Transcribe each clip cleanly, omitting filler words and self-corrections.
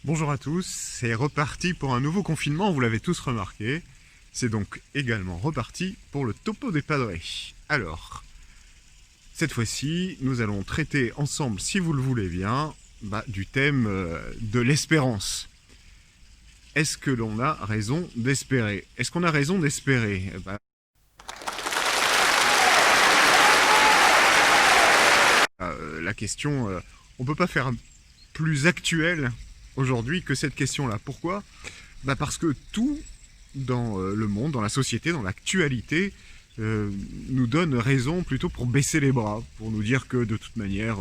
Bonjour à tous, c'est reparti pour un nouveau confinement, vous l'avez tous remarqué. C'est donc également reparti pour le topo des padrés. Alors, cette fois-ci, nous allons traiter ensemble, si vous le voulez bien, du thème de l'espérance. Est-ce que l'on a raison d'espérer? Est-ce qu'on a raison d'espérer? La question, on ne peut pas faire plus actuelle aujourd'hui que cette question-là. Pourquoi? Parce que tout dans le monde, dans la société, dans l'actualité, nous donne raison plutôt pour baisser les bras, pour nous dire que de toute manière,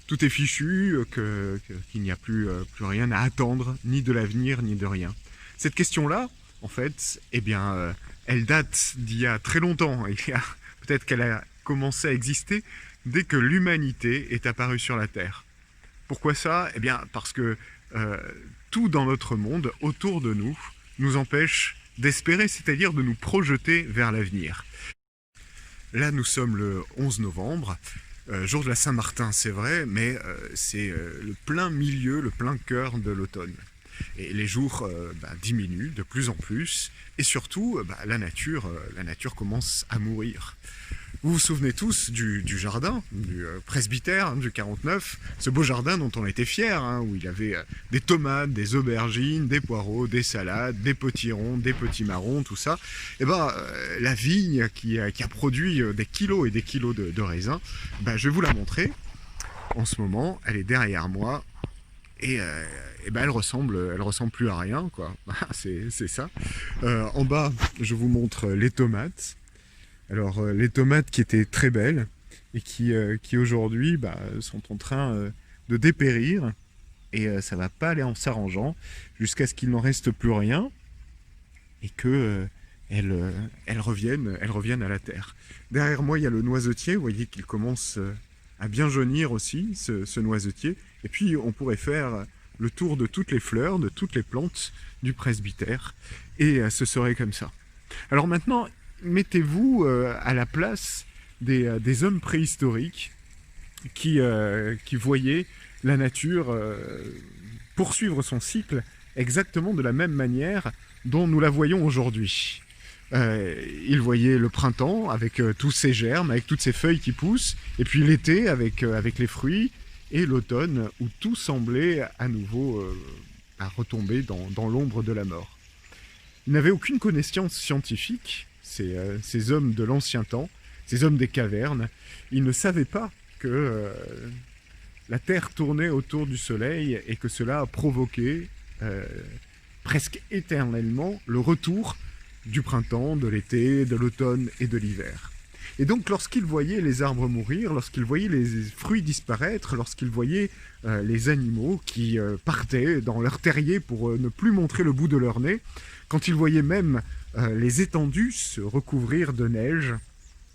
tout est fichu, qu'il n'y a plus rien à attendre, ni de l'avenir, ni de rien. Cette question-là, en fait, elle date d'il y a très longtemps. Peut-être qu'elle a commencé à exister dès que l'humanité est apparue sur la Terre. Pourquoi ça? Parce que tout dans notre monde, autour de nous, nous empêche d'espérer, c'est-à-dire de nous projeter vers l'avenir. Là, nous sommes le 11 novembre, jour de la Saint-Martin, c'est vrai, mais c'est le plein milieu, le plein cœur de l'automne. Et les jours diminuent de plus en plus, et surtout, la nature commence à mourir. Vous vous souvenez tous du jardin, du presbytère, du 49, ce beau jardin dont on était fiers, où il y avait des tomates, des aubergines, des poireaux, des salades, des potirons, des petits marrons, tout ça. La vigne qui a produit des kilos et des kilos de raisins, je vais vous la montrer. En ce moment, elle est derrière moi et elle ressemble plus à rien, quoi. C'est ça. En bas, je vous montre les tomates. Alors, les tomates qui étaient très belles et qui aujourd'hui sont en train de dépérir, et ça va pas aller en s'arrangeant jusqu'à ce qu'il n'en reste plus rien et que elles reviennent à la terre. Derrière moi, il y a le noisetier, vous voyez qu'il commence à bien jaunir aussi, ce noisetier. Et puis, on pourrait faire le tour de toutes les fleurs, de toutes les plantes du presbytère, et ce serait comme ça. Alors maintenant, mettez-vous à la place des hommes préhistoriques qui voyaient la nature poursuivre son cycle exactement de la même manière dont nous la voyons aujourd'hui. Ils voyaient le printemps avec tous ses germes, avec toutes ses feuilles qui poussent, et puis l'été avec les fruits, et l'automne où tout semblait à nouveau retomber dans l'ombre de la mort. Ils n'avaient aucune connaissance scientifique, ces hommes de l'ancien temps, ces hommes des cavernes. Ils ne savaient pas que la Terre tournait autour du Soleil et que cela a provoqué presque éternellement le retour du printemps, de l'été, de l'automne et de l'hiver. Et donc lorsqu'ils voyaient les arbres mourir, lorsqu'ils voyaient les fruits disparaître, lorsqu'ils voyaient les animaux qui partaient dans leur terrier pour ne plus montrer le bout de leur nez, quand ils voyaient même les étendues se recouvrir de neige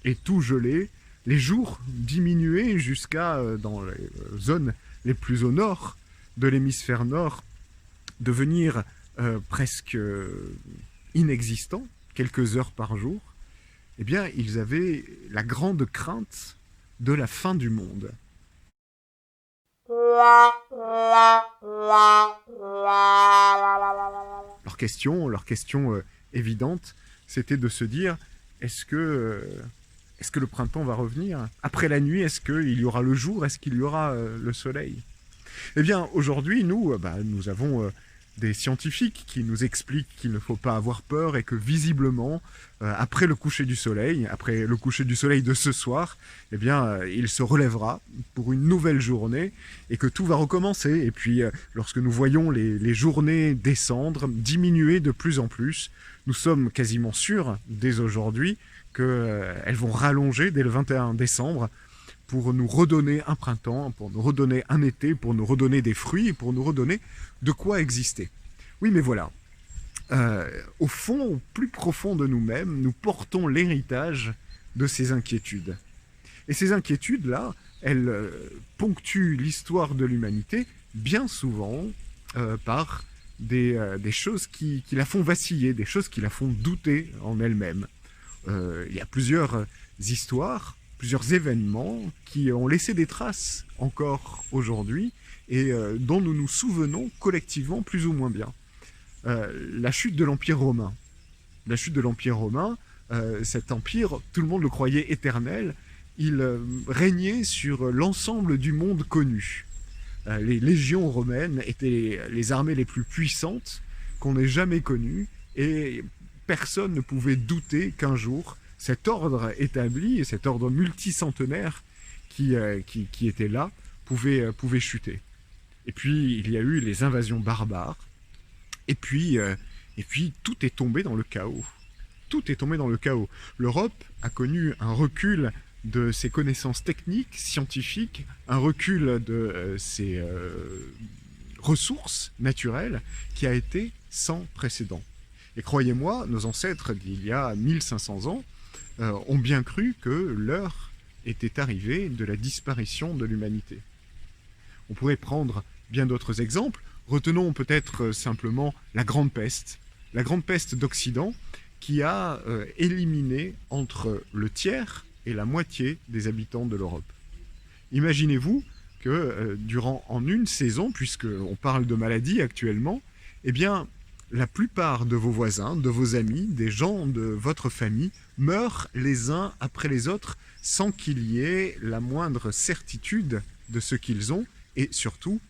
et tout geler, les jours diminuer jusqu'à, dans les zones les plus au nord de l'hémisphère nord, devenir presque inexistants, quelques heures par jour, ils avaient la grande crainte de la fin du monde. Leur question évidente, c'était de se dire, est-ce que le printemps va revenir? Après la nuit, est-ce qu'il y aura le jour? Est-ce qu'il y aura le soleil? Aujourd'hui, nous avons des scientifiques qui nous expliquent qu'il ne faut pas avoir peur et que visiblement, après le coucher du soleil de ce soir, il se relèvera pour une nouvelle journée et que tout va recommencer. Et puis, lorsque nous voyons les journées descendre, diminuer de plus en plus, nous sommes quasiment sûrs, dès aujourd'hui, qu'elles vont rallonger dès le 21 décembre pour nous redonner un printemps, pour nous redonner un été, pour nous redonner des fruits et pour nous redonner de quoi exister. Oui, mais voilà. Au fond, au plus profond de nous-mêmes, nous portons l'héritage de ces inquiétudes. Et ces inquiétudes-là, elles ponctuent l'histoire de l'humanité bien souvent par des choses qui la font vaciller, des choses qui la font douter en elle-même. Il y a plusieurs histoires, plusieurs événements qui ont laissé des traces encore aujourd'hui et dont nous nous souvenons collectivement plus ou moins bien. La chute de l'Empire romain. La chute de l'Empire romain, cet empire, tout le monde le croyait éternel, il régnait sur l'ensemble du monde connu. Les légions romaines étaient les armées les plus puissantes qu'on ait jamais connues, et personne ne pouvait douter qu'un jour, cet ordre établi, et cet ordre multicentenaire qui était là, pouvait chuter. Et puis, il y a eu les invasions barbares, et puis tout est tombé dans le chaos. Tout est tombé dans le chaos. L'Europe a connu un recul de ses connaissances techniques, scientifiques, un recul de ses ressources naturelles qui a été sans précédent. Et croyez-moi, nos ancêtres d'il y a 1500 ans ont bien cru que l'heure était arrivée de la disparition de l'humanité. On pourrait prendre bien d'autres exemples. Retenons peut-être simplement la Grande Peste d'Occident, qui a éliminé entre le tiers et la moitié des habitants de l'Europe. Imaginez-vous que en une saison, puisqu'on parle de maladie actuellement, eh bien, la plupart de vos voisins, de vos amis, des gens de votre famille meurent les uns après les autres sans qu'il y ait la moindre certitude de ce qu'ils ont, et surtout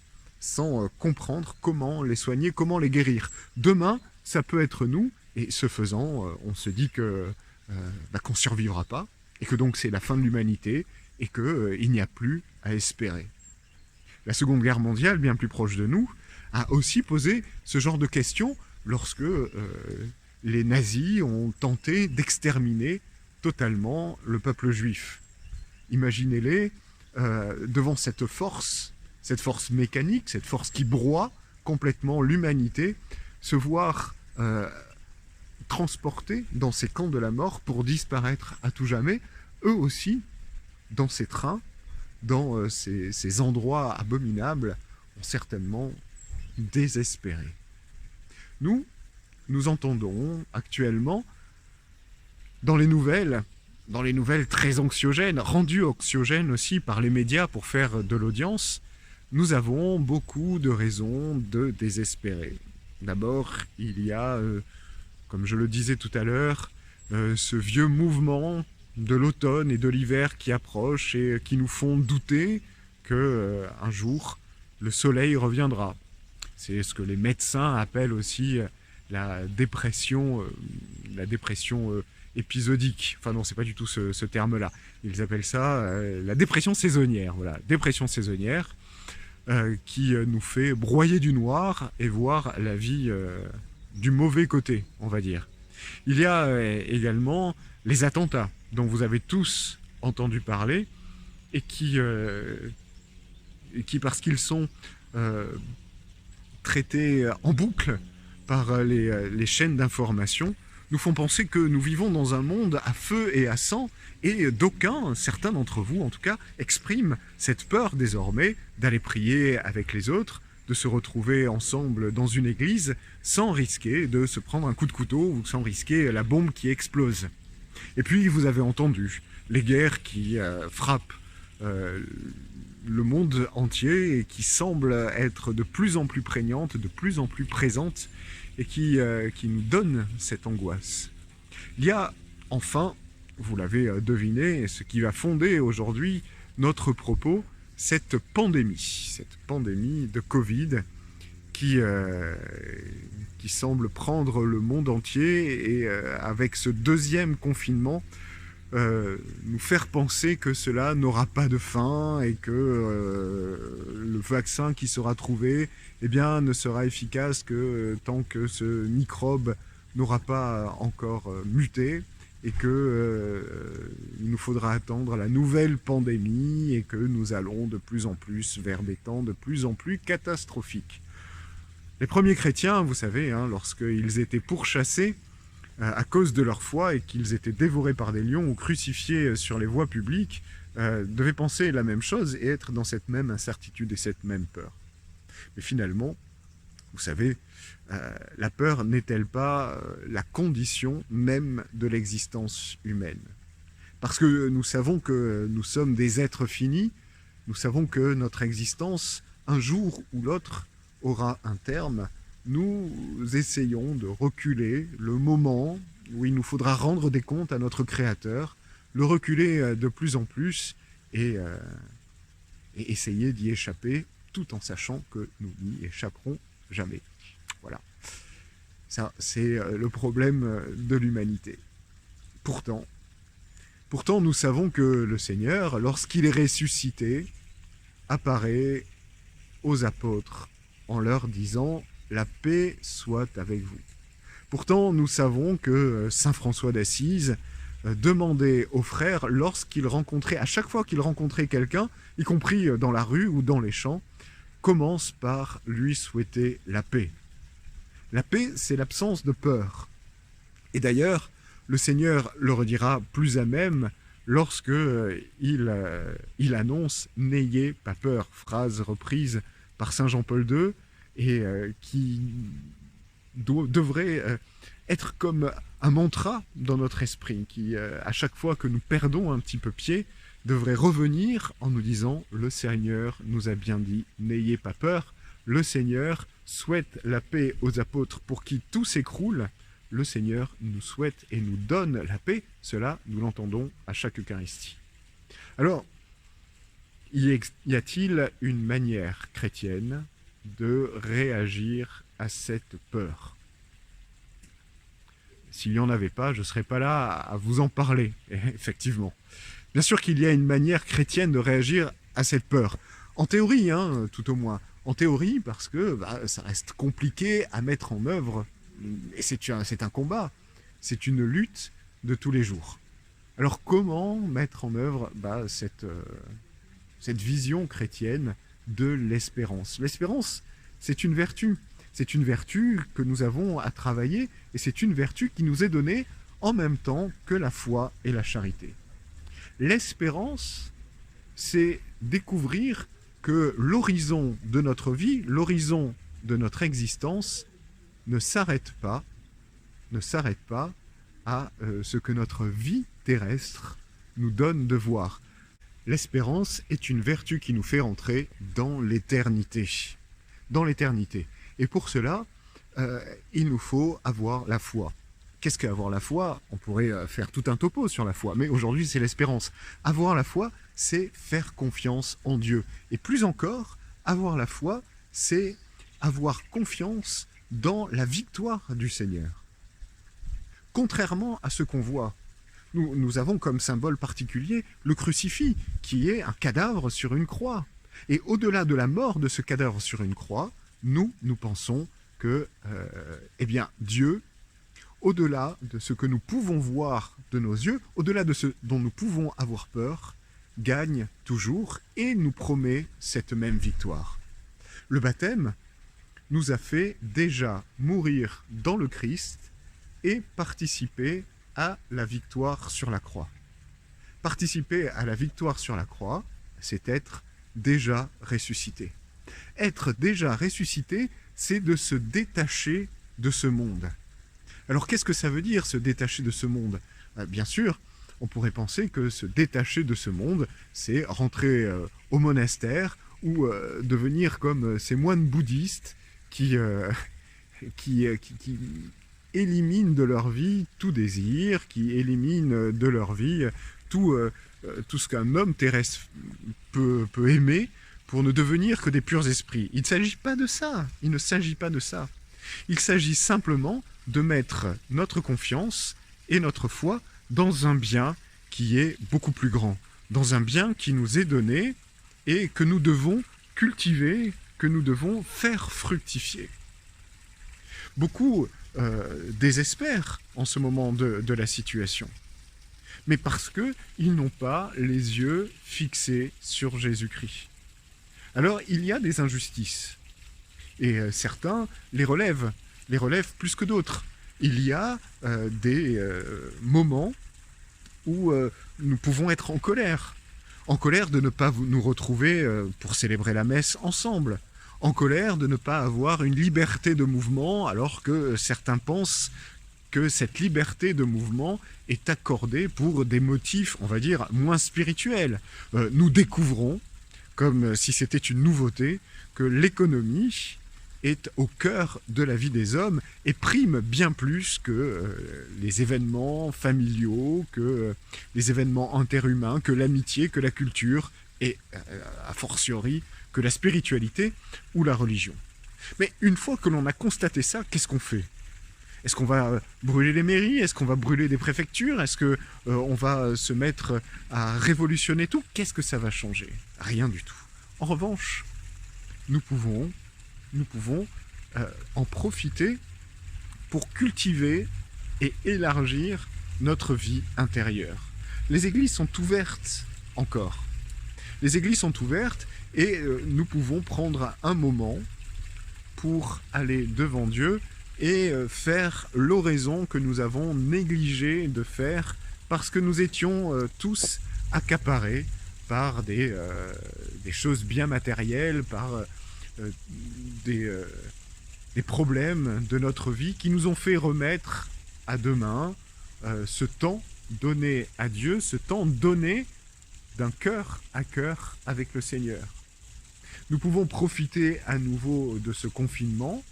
sans comprendre comment les soigner, comment les guérir. Demain, ça peut être nous, et ce faisant, on se dit qu'on ne survivra pas, et que donc c'est la fin de l'humanité, et qu'il n'y a plus à espérer. La Seconde Guerre mondiale, bien plus proche de nous, a aussi posé ce genre de questions lorsque les nazis ont tenté d'exterminer totalement le peuple juif. Imaginez-les devant cette force mécanique, cette force qui broie complètement l'humanité, se voir transportés dans ces camps de la mort pour disparaître à tout jamais, eux aussi, dans ces trains, dans ces endroits abominables, ont certainement désespéré. Nous entendons actuellement, dans les nouvelles très anxiogènes, rendues anxiogènes aussi par les médias pour faire de l'audience, nous avons beaucoup de raisons de désespérer. D'abord, il y a, comme je le disais tout à l'heure, ce vieux mouvement de l'automne et de l'hiver qui approche et qui nous font douter qu'un jour, le soleil reviendra. C'est ce que les médecins appellent aussi la dépression épisodique. Enfin non, c'est pas du tout ce terme-là. Ils appellent ça la dépression saisonnière. Voilà, dépression saisonnière qui nous fait broyer du noir et voir la vie du mauvais côté, on va dire. Il y a également les attentats dont vous avez tous entendu parler et qui parce qu'ils sont traités en boucle par les chaînes d'information, nous font penser que nous vivons dans un monde à feu et à sang, et certains d'entre vous en tout cas, expriment cette peur désormais d'aller prier avec les autres, de se retrouver ensemble dans une église sans risquer de se prendre un coup de couteau ou sans risquer la bombe qui explose. Et puis vous avez entendu les guerres qui frappent le monde entier et qui semblent être de plus en plus prégnantes, de plus en plus présentes et qui nous donnent cette angoisse. Il y a enfin, vous l'avez deviné, ce qui va fonder aujourd'hui notre propos, cette pandémie de Covid qui semble prendre le monde entier et avec ce deuxième confinement, nous faire penser que cela n'aura pas de fin et que le vaccin qui sera trouvé ne sera efficace que tant que ce microbe n'aura pas encore muté et que il nous faudra attendre la nouvelle pandémie et que nous allons de plus en plus vers des temps de plus en plus catastrophiques. Les premiers chrétiens, vous savez, lorsqu'ils étaient pourchassés à cause de leur foi et qu'ils étaient dévorés par des lions ou crucifiés sur les voies publiques, devaient penser la même chose et être dans cette même incertitude et cette même peur. Mais finalement, vous savez, la peur n'est-elle pas la condition même de l'existence humaine? Parce que nous savons que nous sommes des êtres finis, nous savons que notre existence un jour ou l'autre aura un terme, nous essayons de reculer le moment où il nous faudra rendre des comptes à notre Créateur, le reculer de plus en plus et essayer d'y échapper tout en sachant que nous n'y échapperons jamais. Voilà. Ça, c'est le problème de l'humanité. Pourtant, nous savons que le Seigneur, lorsqu'il est ressuscité, apparaît aux apôtres en leur disant « La paix soit avec vous ». Pourtant, nous savons que saint François d'Assise demandait aux frères, lorsqu'il rencontrait, à chaque fois qu'il rencontrait quelqu'un, y compris dans la rue ou dans les champs, commence par lui souhaiter la paix. La paix, c'est l'absence de peur. Et d'ailleurs, le Seigneur le redira plus à même lorsque il annonce « N'ayez pas peur », phrase reprise par saint Jean-Paul II et qui devrait être comme un mantra dans notre esprit, qui, à chaque fois que nous perdons un petit peu pied, devrait revenir en nous disant « Le Seigneur nous a bien dit, n'ayez pas peur ». Le Seigneur souhaite la paix aux apôtres pour qui tout s'écroule. Le Seigneur nous souhaite et nous donne la paix. Cela, nous l'entendons à chaque Eucharistie. Alors, y a-t-il une manière chrétienne de réagir à cette peur? S'il n'y en avait pas, je ne serais pas là à vous en parler, effectivement. Bien sûr qu'il y a une manière chrétienne de réagir à cette peur. En théorie, tout au moins. En théorie, parce que ça reste compliqué à mettre en œuvre. Et c'est un combat. C'est une lutte de tous les jours. Alors comment mettre en œuvre cette vision chrétienne de l'espérance? L'espérance, c'est une vertu. C'est une vertu que nous avons à travailler et c'est une vertu qui nous est donnée en même temps que la foi et la charité. L'espérance, c'est découvrir que l'horizon de notre vie, l'horizon de notre existence ne s'arrête pas à ce que notre vie terrestre nous donne de voir. L'espérance est une vertu qui nous fait entrer dans l'éternité. Dans l'éternité. Et pour cela, il nous faut avoir la foi. Qu'est-ce qu'avoir la foi? On pourrait faire tout un topo sur la foi, mais aujourd'hui c'est l'espérance. Avoir la foi, c'est faire confiance en Dieu. Et plus encore, avoir la foi, c'est avoir confiance dans la victoire du Seigneur. Contrairement à ce qu'on voit, nous avons comme symbole particulier le crucifix, qui est un cadavre sur une croix. Et au-delà de la mort de ce cadavre sur une croix, nous pensons que Dieu, au-delà de ce que nous pouvons voir de nos yeux, au-delà de ce dont nous pouvons avoir peur, gagne toujours et nous promet cette même victoire. Le baptême nous a fait déjà mourir dans le Christ et participer à la victoire sur la croix. Participer à la victoire sur la croix, c'est être déjà ressuscité. Être déjà ressuscité, c'est de se détacher de ce monde. Alors qu'est-ce que ça veut dire, se détacher de ce monde? Bien sûr, on pourrait penser que se détacher de ce monde, c'est rentrer au monastère ou devenir comme ces moines bouddhistes qui éliminent de leur vie tout désir, qui éliminent de leur vie tout ce qu'un homme terrestre peut aimer pour ne devenir que des purs esprits. Il ne s'agit pas de ça. Il ne s'agit pas de ça. Il s'agit simplement de mettre notre confiance et notre foi dans un bien qui est beaucoup plus grand, dans un bien qui nous est donné et que nous devons cultiver, que nous devons faire fructifier. Beaucoup désespèrent en ce moment de la situation, mais parce qu'ils n'ont pas les yeux fixés sur Jésus-Christ. Alors, il y a des injustices, et certains les relèvent plus que d'autres. Il y a des moments où nous pouvons être en colère de ne pas nous retrouver pour célébrer la messe ensemble, en colère de ne pas avoir une liberté de mouvement, alors que certains pensent que cette liberté de mouvement est accordée pour des motifs, on va dire, moins spirituels. Nous découvrons comme si c'était une nouveauté, que l'économie est au cœur de la vie des hommes et prime bien plus que les événements familiaux, que les événements interhumains, que l'amitié, que la culture et, a fortiori, que la spiritualité ou la religion. Mais une fois que l'on a constaté ça, qu'est-ce qu'on fait ? Est-ce qu'on va brûler les mairies? Est-ce qu'on va brûler des préfectures? Est-ce que on va se mettre à révolutionner tout? Qu'est-ce que ça va changer? Rien du tout. En revanche, nous pouvons en profiter pour cultiver et élargir notre vie intérieure. Les églises sont ouvertes encore. Les églises sont ouvertes et nous pouvons prendre un moment pour aller devant Dieu et faire l'oraison que nous avons négligé de faire parce que nous étions tous accaparés par des choses bien matérielles, par des problèmes de notre vie qui nous ont fait remettre à demain ce temps donné à Dieu, ce temps donné d'un cœur à cœur avec le Seigneur. Nous pouvons profiter à nouveau de ce confinement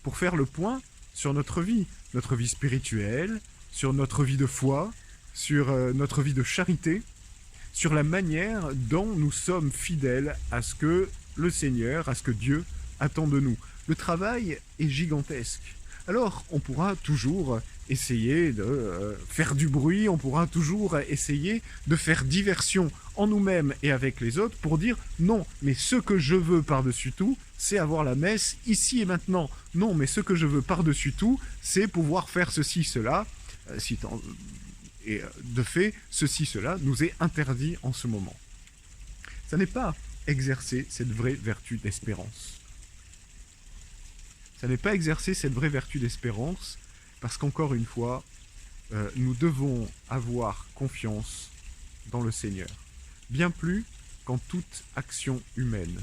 pour faire le point sur notre vie spirituelle, sur notre vie de foi, sur notre vie de charité, sur la manière dont nous sommes fidèles à ce que le Seigneur, à ce que Dieu attend de nous. Le travail est gigantesque. Alors, on pourra toujours essayer de faire du bruit, on pourra toujours essayer de faire diversion en nous-mêmes et avec les autres pour dire non, mais ce que je veux par-dessus tout, c'est avoir la messe ici et maintenant. Non, mais ce que je veux par-dessus tout, c'est pouvoir faire ceci, cela. Et de fait, ceci, cela nous est interdit en ce moment. Ça n'est pas exercer cette vraie vertu d'espérance. Ça n'est pas exercer cette vraie vertu d'espérance parce qu'encore une fois, nous devons avoir confiance dans le Seigneur, bien plus qu'en toute action humaine.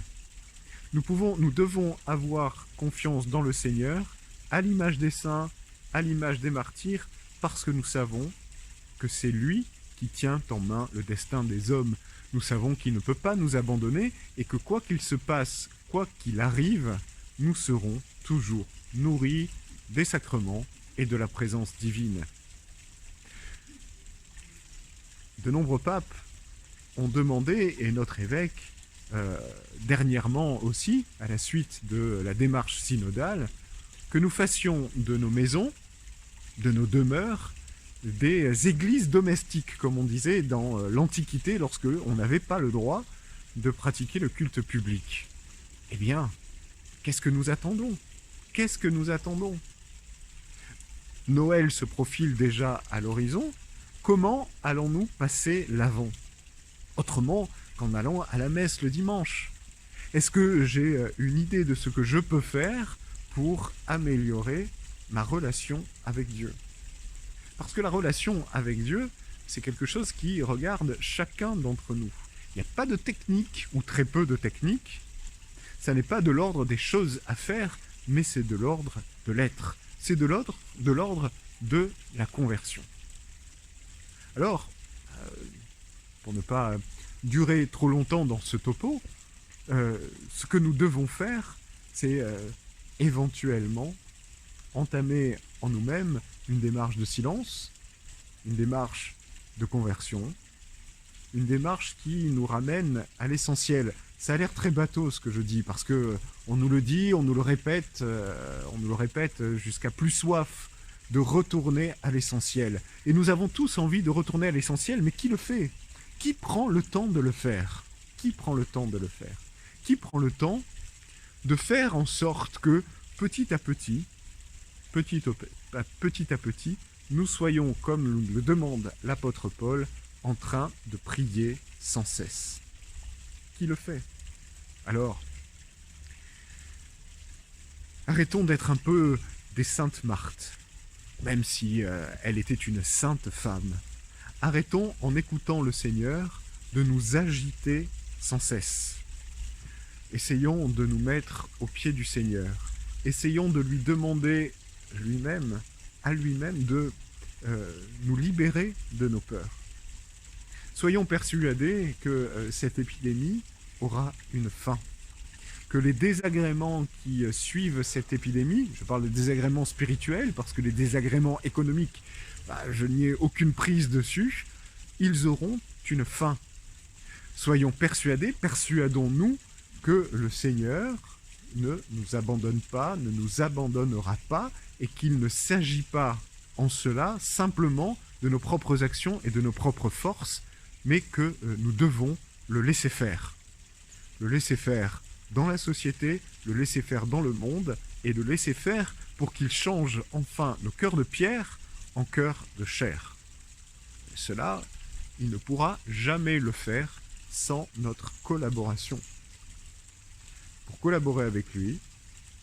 Nous devons avoir confiance dans le Seigneur, à l'image des saints, à l'image des martyrs, parce que nous savons que c'est lui qui tient en main le destin des hommes. Nous savons qu'il ne peut pas nous abandonner et que quoi qu'il se passe, quoi qu'il arrive, nous serons toujours nourris des sacrements et de la présence divine. De nombreux papes ont demandé, et notre évêque, dernièrement aussi, à la suite de la démarche synodale, que nous fassions de nos maisons, de nos demeures, des églises domestiques, comme on disait dans l'Antiquité, lorsque on n'avait pas le droit de pratiquer le culte public. Eh bien, qu'est-ce que nous attendons ? Qu'est-ce que nous attendons ? Noël se profile déjà à l'horizon. Comment allons-nous passer l'Avent ? Autrement qu'en allant à la messe le dimanche. Est-ce que j'ai une idée de ce que je peux faire pour améliorer ma relation avec Dieu ? Parce que la relation avec Dieu, c'est quelque chose qui regarde chacun d'entre nous. Il n'y a pas de technique, ou très peu de technique. Ça n'est pas de l'ordre des choses à faire, mais c'est de l'ordre de l'être. C'est de l'ordre de la conversion. Alors, pour ne pas durer trop longtemps dans ce topo, ce que nous devons faire, c'est éventuellement entamer en nous-mêmes une démarche de silence, une démarche de conversion, une démarche qui nous ramène à l'essentiel. Ça a l'air très bateau ce que je dis, parce que on nous le dit, on nous le répète jusqu'à plus soif de retourner à l'essentiel. Et nous avons tous envie de retourner à l'essentiel, mais qui le fait ? Qui prend le temps de le faire ? Qui prend le temps de le faire ? Qui prend le temps de faire en sorte que, petit à petit, nous soyons, comme le demande l'apôtre Paul, en train de prier sans cesse. Qui le fait ? Alors, arrêtons d'être un peu des saintes Marthe, même si elle était une sainte femme. Arrêtons, en écoutant le Seigneur, de nous agiter sans cesse. Essayons de nous mettre aux pieds du Seigneur. Essayons de lui demander à lui-même de nous libérer de nos peurs. Soyons persuadés que cette épidémie, aura une fin. Que les désagréments qui suivent cette épidémie, je parle de désagréments spirituels, parce que les désagréments économiques, je n'y ai aucune prise dessus, ils auront une fin. Soyons persuadés, persuadons-nous que le Seigneur ne nous abandonne pas, ne nous abandonnera pas, et qu'il ne s'agit pas en cela simplement de nos propres actions et de nos propres forces, mais que nous devons le laisser faire. Le laisser faire dans la société, le laisser faire dans le monde, et le laisser faire pour qu'il change enfin nos cœurs de pierre en cœurs de chair. Et cela, il ne pourra jamais le faire sans notre collaboration. Pour collaborer avec lui,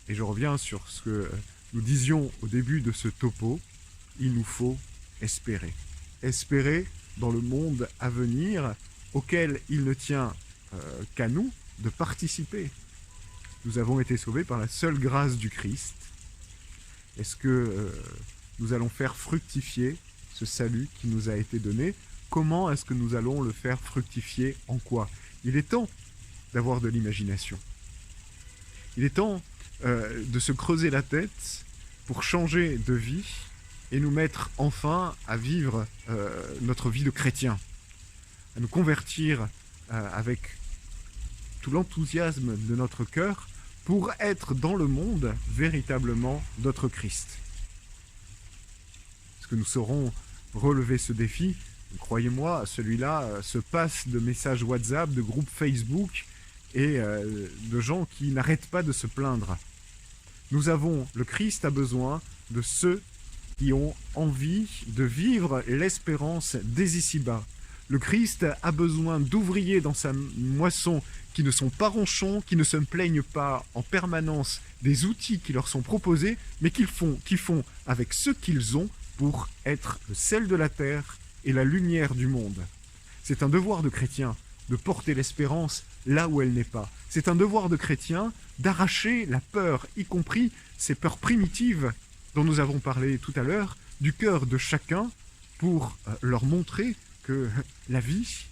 et je reviens sur ce que nous disions au début de ce topo, il nous faut espérer. Espérer dans le monde à venir, auquel il ne tient qu'à nous de participer. Nous avons été sauvés par la seule grâce du Christ. Est-ce que nous allons faire fructifier ce salut qui nous a été donné? Comment est-ce que nous allons le faire fructifier? En quoi? Il est temps d'avoir de l'imagination. Il est temps de se creuser la tête pour changer de vie et nous mettre enfin à vivre notre vie de chrétien, à nous convertir avec tout l'enthousiasme de notre cœur pour être dans le monde véritablement notre Christ. Est-ce que nous saurons relever ce défi? Croyez-moi, celui-là se passe de messages WhatsApp, de groupes Facebook et de gens qui n'arrêtent pas de se plaindre. Le Christ a besoin de ceux qui ont envie de vivre l'espérance dès ici-bas. Le Christ a besoin d'ouvriers dans sa moisson qui ne sont pas ronchons, qui ne se plaignent pas en permanence des outils qui leur sont proposés, mais qui font avec ce qu'ils ont pour être le sel de la terre et la lumière du monde. C'est un devoir de chrétien de porter l'espérance là où elle n'est pas. C'est un devoir de chrétien d'arracher la peur, y compris ces peurs primitives dont nous avons parlé tout à l'heure, du cœur de chacun pour leur montrer que la vie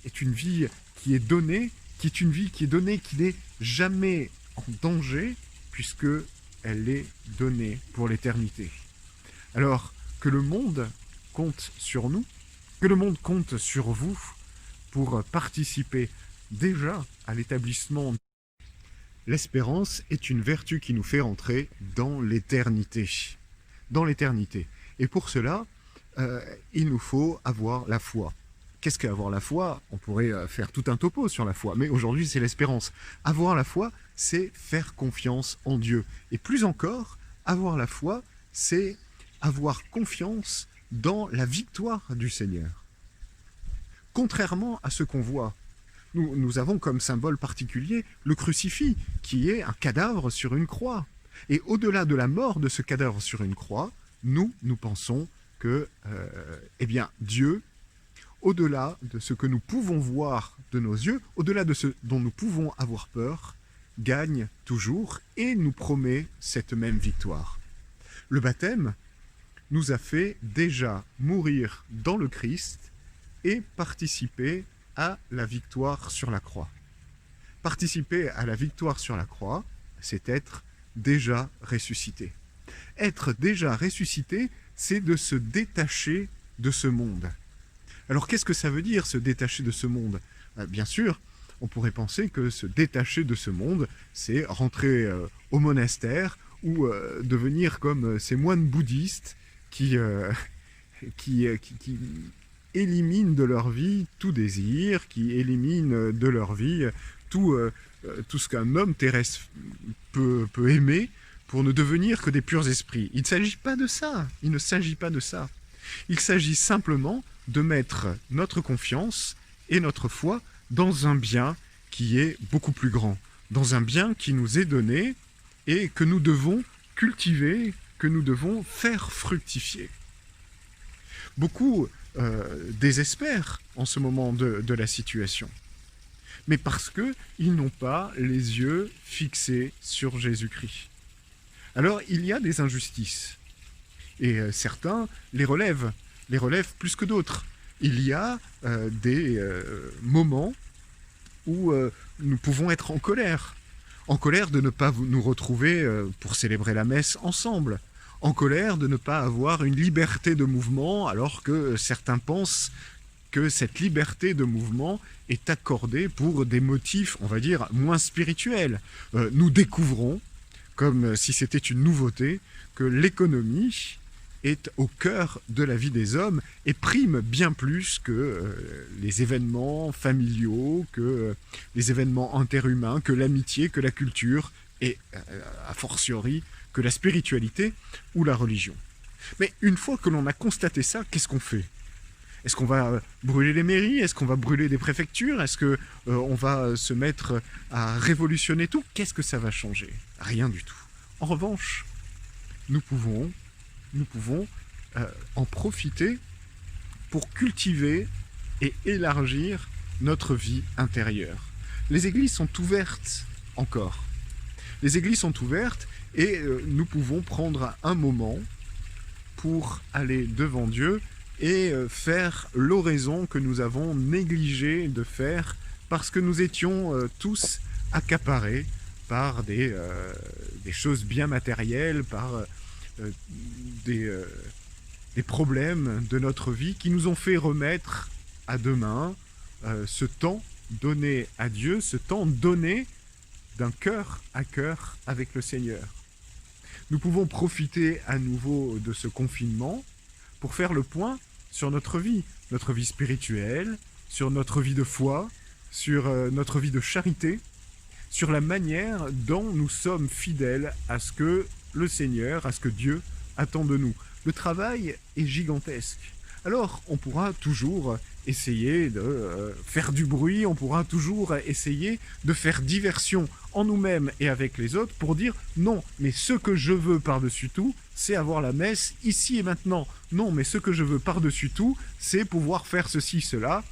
est une vie qui est donnée, qui n'est jamais en danger, puisque elle est donnée pour l'éternité. Alors que le monde compte sur nous, que le monde compte sur vous pour participer déjà à l'établissement. L'espérance est une vertu qui nous fait rentrer dans l'éternité. Dans l'éternité. Et pour cela, il nous faut avoir la foi. Qu'est-ce qu'avoir la foi? On pourrait faire tout un topo sur la foi, mais aujourd'hui c'est l'espérance. Avoir la foi, c'est faire confiance en Dieu. Et plus encore, avoir la foi, c'est avoir confiance dans la victoire du Seigneur. Contrairement à ce qu'on voit, nous avons comme symbole particulier le crucifix, qui est un cadavre sur une croix. Et au-delà de la mort de ce cadavre sur une croix, nous pensons que Dieu, au-delà de ce que nous pouvons voir de nos yeux, au-delà de ce dont nous pouvons avoir peur, gagne toujours et nous promet cette même victoire. Le baptême nous a fait déjà mourir dans le Christ et participer à la victoire sur la croix. Participer à la victoire sur la croix, c'est être déjà ressuscité. Être déjà ressuscité, c'est de se détacher de ce monde. Alors qu'est-ce que ça veut dire, se détacher de ce monde? Bien sûr, on pourrait penser que se détacher de ce monde, c'est rentrer au monastère ou devenir comme ces moines bouddhistes qui éliminent de leur vie tout désir, qui éliminent de leur vie tout ce qu'un homme terrestre peut aimer pour ne devenir que des purs esprits. Il ne s'agit pas de ça. Il ne s'agit pas de ça. Il s'agit simplement de mettre notre confiance et notre foi dans un bien qui est beaucoup plus grand, dans un bien qui nous est donné et que nous devons cultiver, que nous devons faire fructifier. Beaucoup désespèrent en ce moment de la situation, mais parce qu'ils n'ont pas les yeux fixés sur Jésus-Christ. Alors il y a des injustices, et certains les relèvent plus que d'autres. Il y a des moments où nous pouvons être en colère. En colère de ne pas nous retrouver pour célébrer la messe ensemble. En colère de ne pas avoir une liberté de mouvement alors que certains pensent que cette liberté de mouvement est accordée pour des motifs, on va dire, moins spirituels. Nous découvrons, comme si c'était une nouveauté, que l'économie est au cœur de la vie des hommes et prime bien plus que les événements familiaux, que les événements interhumains, que l'amitié, que la culture et, a fortiori, que la spiritualité ou la religion. Mais une fois que l'on a constaté ça, qu'est-ce qu'on fait ? Est-ce qu'on va brûler les mairies? Est-ce qu'on va brûler des préfectures? Est-ce qu'on va se mettre à révolutionner tout? Qu'est-ce que ça va changer? Rien du tout. En revanche, nous pouvons en profiter pour cultiver et élargir notre vie intérieure. Les églises sont ouvertes encore. Les églises sont ouvertes et nous pouvons prendre un moment pour aller devant Dieu et faire l'oraison que nous avons négligé de faire parce que nous étions tous accaparés par des choses bien matérielles, par des problèmes de notre vie qui nous ont fait remettre à demain ce temps donné à Dieu, ce temps donné d'un cœur à cœur avec le Seigneur. Nous pouvons profiter à nouveau de ce confinement pour faire le point sur notre vie spirituelle, sur notre vie de foi, sur notre vie de charité, sur la manière dont nous sommes fidèles à ce que le Seigneur, à ce que Dieu attend de nous. Le travail est gigantesque. Alors, on pourra toujours essayer de faire du bruit, on pourra toujours essayer de faire diversion en nous-mêmes et avec les autres pour dire non, mais ce que je veux par-dessus tout, c'est avoir la messe ici et maintenant. Non, mais ce que je veux par-dessus tout, c'est pouvoir faire ceci, cela.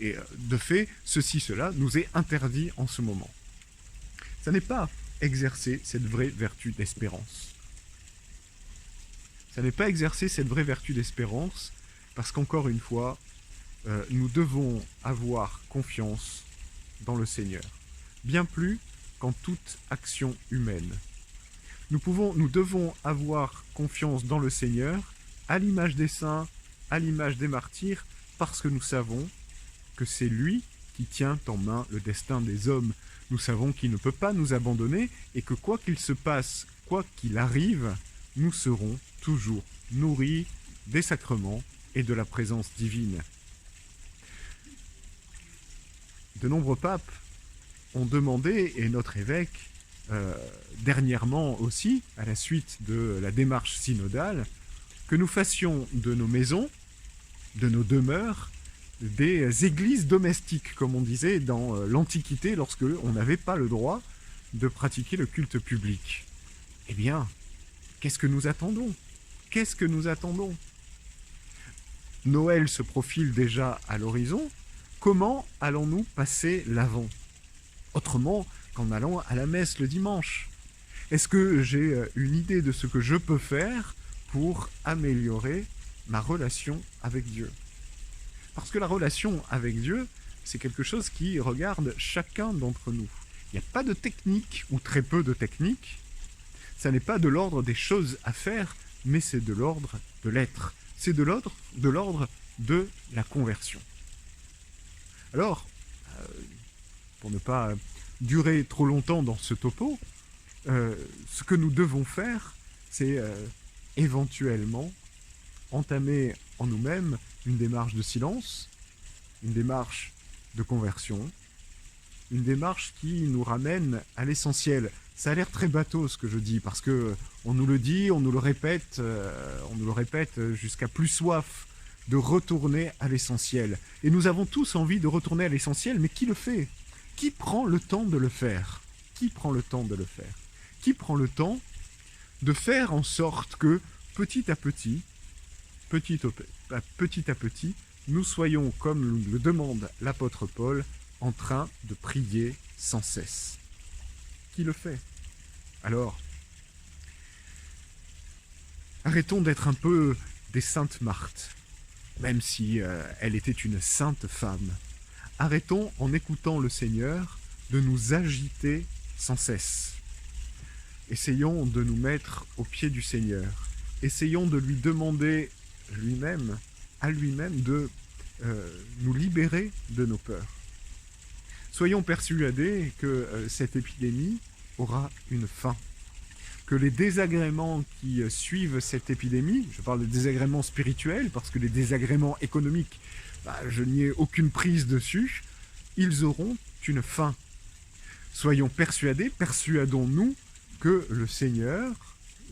Et de fait, ceci, cela nous est interdit en ce moment. Ça n'est pas exercer cette vraie vertu d'espérance. Ça n'est pas exercer cette vraie vertu d'espérance parce qu'encore une fois, nous devons avoir confiance dans le Seigneur, bien plus qu'en toute action humaine. Nous devons avoir confiance dans le Seigneur, à l'image des saints, à l'image des martyrs, parce que nous savons que c'est lui qui tient en main le destin des hommes. Nous savons qu'il ne peut pas nous abandonner et que quoi qu'il se passe, quoi qu'il arrive, nous serons toujours nourris des sacrements et de la présence divine. De nombreux papes ont demandé, et notre évêque, dernièrement aussi, à la suite de la démarche synodale, que nous fassions de nos maisons, de nos demeures, des églises domestiques, comme on disait dans l'Antiquité, lorsque on n'avait pas le droit de pratiquer le culte public. Eh bien, qu'est-ce que nous attendons? Qu'est-ce que nous attendons? Noël se profile déjà à l'horizon. Comment allons-nous passer l'Avent? Autrement qu'en allant à la messe le dimanche. Est-ce que j'ai une idée de ce que je peux faire pour améliorer ma relation avec Dieu? Parce que la relation avec Dieu, c'est quelque chose qui regarde chacun d'entre nous. Il n'y a pas de technique, ou très peu de technique. Ça n'est pas de l'ordre des choses à faire, mais c'est de l'ordre de l'être. C'est de l'ordre de la conversion. Alors, pour ne pas durer trop longtemps dans ce topo, ce que nous devons faire, c'est éventuellement entamer en nous-mêmes une démarche de silence, une démarche de conversion, une démarche qui nous ramène à l'essentiel. Ça a l'air très bateau ce que je dis, parce que on nous le dit, on nous le répète jusqu'à plus soif de retourner à l'essentiel. Et nous avons tous envie de retourner à l'essentiel, mais qui le fait? Qui prend le temps de le faire? Qui prend le temps de le faire? Qui prend le temps de faire en sorte que, petit à petit, nous soyons, comme le demande l'apôtre Paul, en train de prier sans cesse? Qui le fait? Alors, arrêtons d'être un peu des saintes Marthe, même si elle était une sainte femme. arrêtons en écoutant le Seigneur de nous agiter sans cesse. Essayons de nous mettre aux pieds du Seigneur. Essayons de lui demander lui-même, à lui-même, de nous libérer de nos peurs. Soyons persuadés que cette épidémie aura une fin. Que les désagréments qui suivent cette épidémie, je parle de désagréments spirituels, parce que les désagréments économiques, je n'y ai aucune prise dessus, ils auront une fin. Soyons persuadés, persuadons-nous que le Seigneur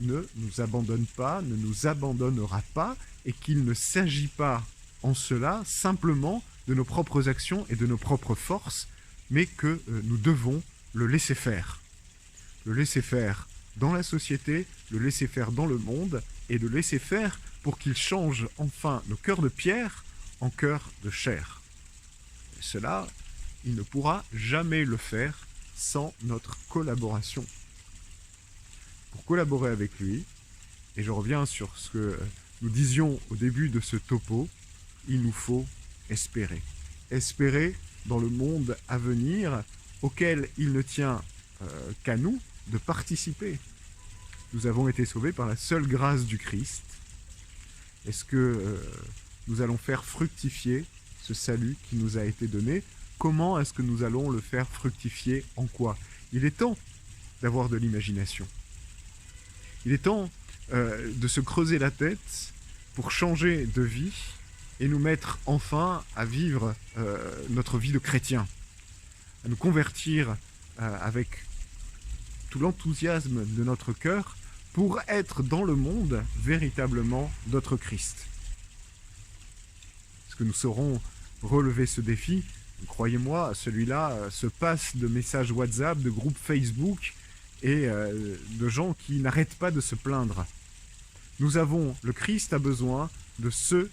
ne nous abandonne pas, ne nous abandonnera pas, et qu'il ne s'agit pas en cela simplement de nos propres actions et de nos propres forces, mais que nous devons le laisser faire. Le laisser faire dans la société, le laisser faire dans le monde, et le laisser faire pour qu'il change enfin nos cœurs de pierre en cœurs de chair. Et cela, il ne pourra jamais le faire sans notre collaboration. Pour collaborer avec lui, et je reviens sur ce que nous disions au début de ce topo, il nous faut espérer. Espérer dans le monde à venir, auquel il ne tient qu'à nous de participer. Nous avons été sauvés par la seule grâce du Christ. Est-ce que nous allons faire fructifier ce salut qui nous a été donné? Comment est-ce que nous allons le faire fructifier? En quoi? Il est temps d'avoir de l'imagination. Il est temps de se creuser la tête pour changer de vie et nous mettre enfin à vivre notre vie de chrétien, à nous convertir avec tout l'enthousiasme de notre cœur pour être dans le monde véritablement notre Christ. Est-ce que nous saurons relever ce défi? Croyez-moi, celui-là se passe de messages WhatsApp, de groupes Facebook et de gens qui n'arrêtent pas de se plaindre. Le Christ a besoin de ceux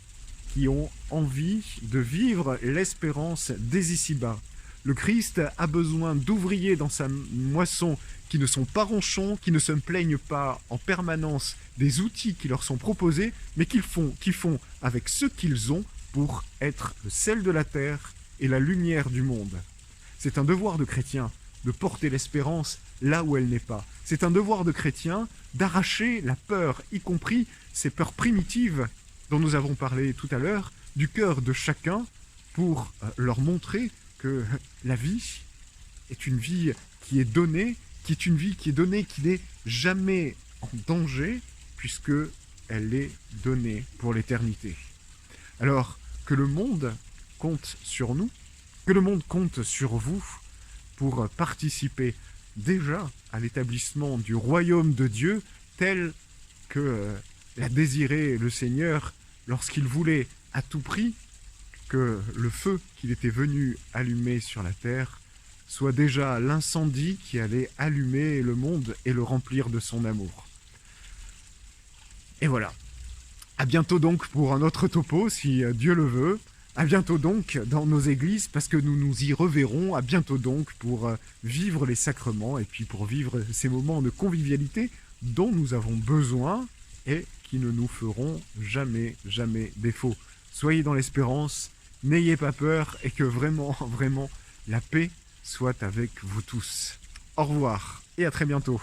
qui ont envie de vivre l'espérance dès ici-bas. Le Christ a besoin d'ouvriers dans sa moisson qui ne sont pas ronchons, qui ne se plaignent pas en permanence des outils qui leur sont proposés, mais qui font avec ce qu'ils ont pour être le sel de la terre et la lumière du monde. C'est un devoir de chrétien de porter l'espérance là où elle n'est pas. C'est un devoir de chrétien d'arracher la peur, y compris ces peurs primitives dont nous avons parlé tout à l'heure, du cœur de chacun pour leur montrer que la vie est une vie qui est donnée, qui n'est jamais en danger, puisque elle est donnée pour l'éternité. Alors que le monde compte sur nous, que le monde compte sur vous pour participer déjà à l'établissement du royaume de Dieu tel que l'a désiré le Seigneur lorsqu'il voulait à tout prix que le feu qu'il était venu allumer sur la terre soit déjà l'incendie qui allait allumer le monde et le remplir de son amour. Et voilà. À bientôt donc pour un autre topo, si Dieu le veut. À bientôt donc dans nos églises, parce que nous nous y reverrons. À bientôt donc pour vivre les sacrements et puis pour vivre ces moments de convivialité dont nous avons besoin et qui ne nous feront jamais, jamais défaut. Soyez dans l'espérance, n'ayez pas peur et que vraiment, vraiment, la paix soit avec vous tous. Au revoir et à très bientôt.